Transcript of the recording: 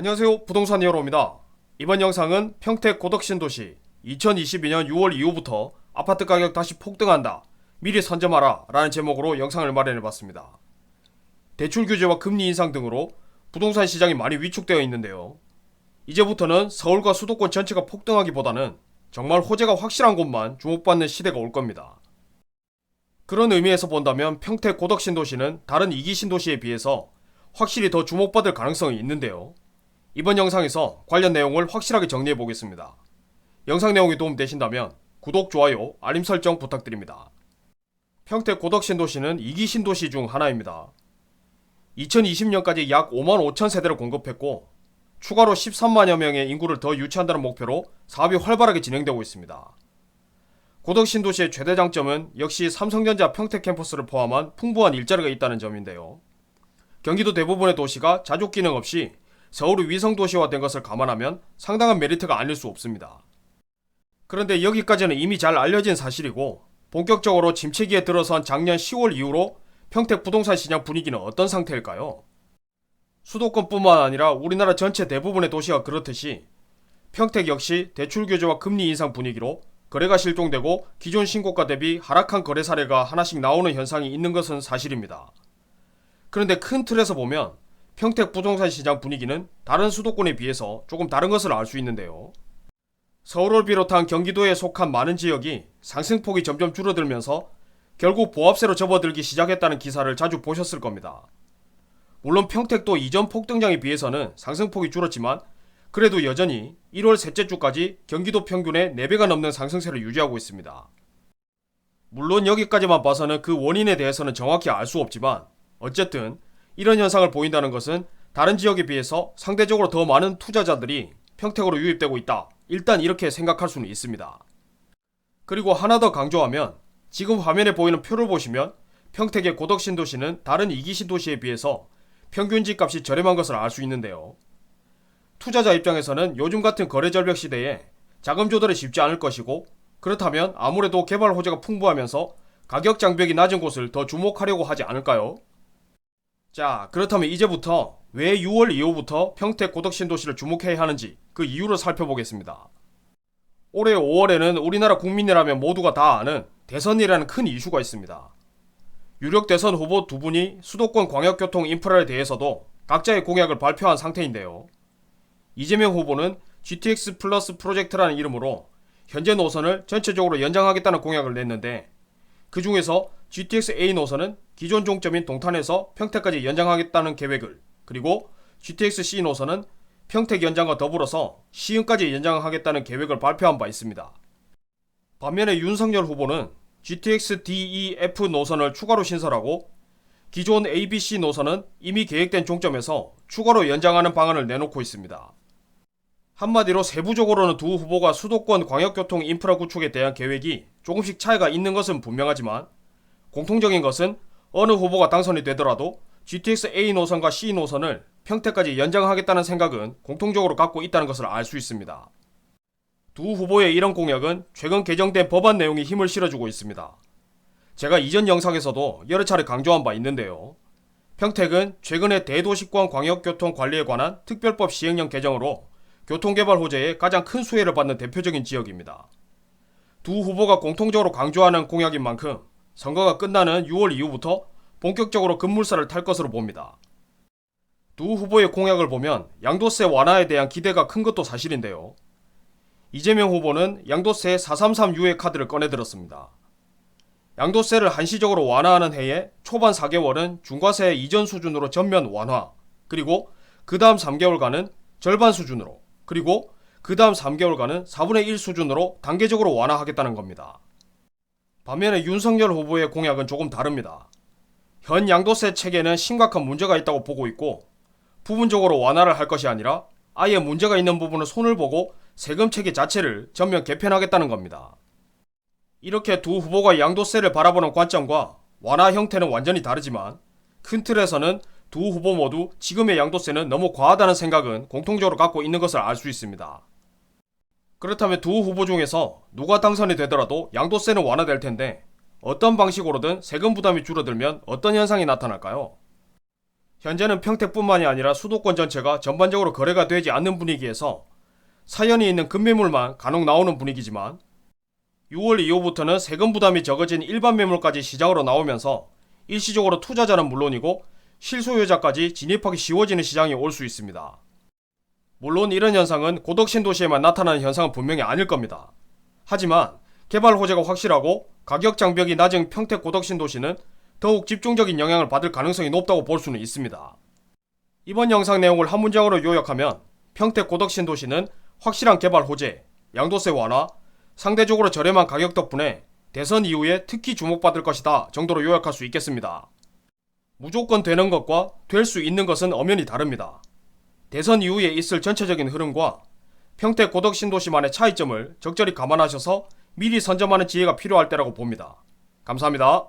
안녕하세요, 부동산 히어로입니다. 이번 영상은 평택 고덕신도시 2022년 6월 이후부터 아파트 가격 다시 폭등한다, 미리 선점하라 라는 제목으로 영상을 마련해봤습니다. 대출 규제와 금리 인상 등으로 부동산 시장이 많이 위축되어 있는데요. 이제부터는 서울과 수도권 전체가 폭등하기보다는 정말 호재가 확실한 곳만 주목받는 시대가 올 겁니다. 그런 의미에서 본다면 평택 고덕신도시는 다른 2기 신도시에 비해서 확실히 더 주목받을 가능성이 있는데요. 이번 영상에서 관련 내용을 확실하게 정리해 보겠습니다. 영상 내용이 도움되신다면 구독, 좋아요, 알림 설정 부탁드립니다. 평택 고덕신도시는 2기 신도시 중 하나입니다. 2020년까지 약 5만 5천 세대를 공급했고 추가로 13만여 명의 인구를 더 유치한다는 목표로 사업이 활발하게 진행되고 있습니다. 고덕신도시의 최대 장점은 역시 삼성전자 평택 캠퍼스를 포함한 풍부한 일자리가 있다는 점인데요. 경기도 대부분의 도시가 자족 기능 없이 서울의 위성도시화된 것을 감안하면 상당한 메리트가 아닐 수 없습니다. 그런데 여기까지는 이미 잘 알려진 사실이고 본격적으로 침체기에 들어선 작년 10월 이후로 평택 부동산 시장 분위기는 어떤 상태일까요? 수도권뿐만 아니라 우리나라 전체 대부분의 도시가 그렇듯이 평택 역시 대출 규제와 금리 인상 분위기로 거래가 실종되고 기존 신고가 대비 하락한 거래 사례가 하나씩 나오는 현상이 있는 것은 사실입니다. 그런데 큰 틀에서 보면 평택 부동산 시장 분위기는 다른 수도권에 비해서 조금 다른 것을 알 수 있는데요. 서울을 비롯한 경기도에 속한 많은 지역이 상승폭이 점점 줄어들면서 결국 보합세로 접어들기 시작했다는 기사를 자주 보셨을 겁니다. 물론 평택도 이전 폭등장에 비해서는 상승폭이 줄었지만 그래도 여전히 1월 셋째 주까지 경기도 평균의 4배가 넘는 상승세를 유지하고 있습니다. 물론 여기까지만 봐서는 그 원인에 대해서는 정확히 알 수 없지만 어쨌든 이런 현상을 보인다는 것은 다른 지역에 비해서 상대적으로 더 많은 투자자들이 평택으로 유입되고 있다, 일단 이렇게 생각할 수는 있습니다. 그리고 하나 더 강조하면 지금 화면에 보이는 표를 보시면 평택의 고덕신도시는 다른 2기 신도시에 비해서 평균 집값이 저렴한 것을 알 수 있는데요. 투자자 입장에서는 요즘 같은 거래 절벽 시대에 자금 조달이 쉽지 않을 것이고 그렇다면 아무래도 개발 호재가 풍부하면서 가격 장벽이 낮은 곳을 더 주목하려고 하지 않을까요? 자, 그렇다면 이제부터 왜 6월 이후부터 평택 고덕신도시를 주목해야 하는지 그 이유를 살펴보겠습니다. 올해 5월에는 우리나라 국민이라면 모두가 다 아는 대선이라는 큰 이슈가 있습니다. 유력 대선 후보 두 분이 수도권 광역교통 인프라에 대해서도 각자의 공약을 발표한 상태인데요. 이재명 후보는 GTX 플러스 프로젝트라는 이름으로 현재 노선을 전체적으로 연장하겠다는 공약을 냈는데 그 중에서 GTX-A 노선은 기존 종점인 동탄에서 평택까지 연장하겠다는 계획을, 그리고 GTX-C 노선은 평택 연장과 더불어서 시흥까지 연장하겠다는 계획을 발표한 바 있습니다. 반면에 윤석열 후보는 GTX-DEF 노선을 추가로 신설하고 기존 ABC 노선은 이미 계획된 종점에서 추가로 연장하는 방안을 내놓고 있습니다. 한마디로 세부적으로는 두 후보가 수도권 광역교통 인프라 구축에 대한 계획이 조금씩 차이가 있는 것은 분명하지만 공통적인 것은 어느 후보가 당선이 되더라도 GTX-A 노선과 C 노선을 평택까지 연장하겠다는 생각은 공통적으로 갖고 있다는 것을 알 수 있습니다. 두 후보의 이런 공약은 최근 개정된 법안 내용이 힘을 실어주고 있습니다. 제가 이전 영상에서도 여러 차례 강조한 바 있는데요. 평택은 최근에 대도시권 광역교통 관리에 관한 특별법 시행령 개정으로 교통개발 호재에 가장 큰 수혜를 받는 대표적인 지역입니다. 두 후보가 공통적으로 강조하는 공약인 만큼 선거가 끝나는 6월 이후부터 본격적으로 급물살을 탈 것으로 봅니다. 두 후보의 공약을 보면 양도세 완화에 대한 기대가 큰 것도 사실인데요. 이재명 후보는 양도세 433 유예 카드를 꺼내들었습니다. 양도세를 한시적으로 완화하는 해에 초반 4개월은 중과세 이전 수준으로 전면 완화, 그리고 그 다음 3개월간은 절반 수준으로, 그리고 그 다음 3개월간은 4분의 1 수준으로 단계적으로 완화하겠다는 겁니다. 반면에 윤석열 후보의 공약은 조금 다릅니다. 현 양도세 체계는 심각한 문제가 있다고 보고 있고 부분적으로 완화를 할 것이 아니라 아예 문제가 있는 부분을 손을 보고 세금 체계 자체를 전면 개편하겠다는 겁니다. 이렇게 두 후보가 양도세를 바라보는 관점과 완화 형태는 완전히 다르지만 큰 틀에서는 두 후보 모두 지금의 양도세는 너무 과하다는 생각은 공통적으로 갖고 있는 것을 알 수 있습니다. 그렇다면 두 후보 중에서 누가 당선이 되더라도 양도세는 완화될 텐데 어떤 방식으로든 세금 부담이 줄어들면 어떤 현상이 나타날까요? 현재는 평택뿐만이 아니라 수도권 전체가 전반적으로 거래가 되지 않는 분위기에서 사연이 있는 급매물만 간혹 나오는 분위기지만 6월 이후부터는 세금 부담이 적어진 일반 매물까지 시장으로 나오면서 일시적으로 투자자는 물론이고 실소유자까지 진입하기 쉬워지는 시장이 올 수 있습니다. 물론 이런 현상은 고덕신도시에만 나타나는 현상은 분명히 아닐 겁니다. 하지만 개발 호재가 확실하고 가격 장벽이 낮은 평택 고덕신도시는 더욱 집중적인 영향을 받을 가능성이 높다고 볼 수는 있습니다. 이번 영상 내용을 한 문장으로 요약하면 평택 고덕신도시는 확실한 개발 호재, 양도세 완화, 상대적으로 저렴한 가격 덕분에 대선 이후에 특히 주목받을 것이다 정도로 요약할 수 있겠습니다. 무조건 되는 것과 될 수 있는 것은 엄연히 다릅니다. 대선 이후에 있을 전체적인 흐름과 평택 고덕신도시만의 차이점을 적절히 감안하셔서 미리 선점하는 지혜가 필요할 때라고 봅니다. 감사합니다.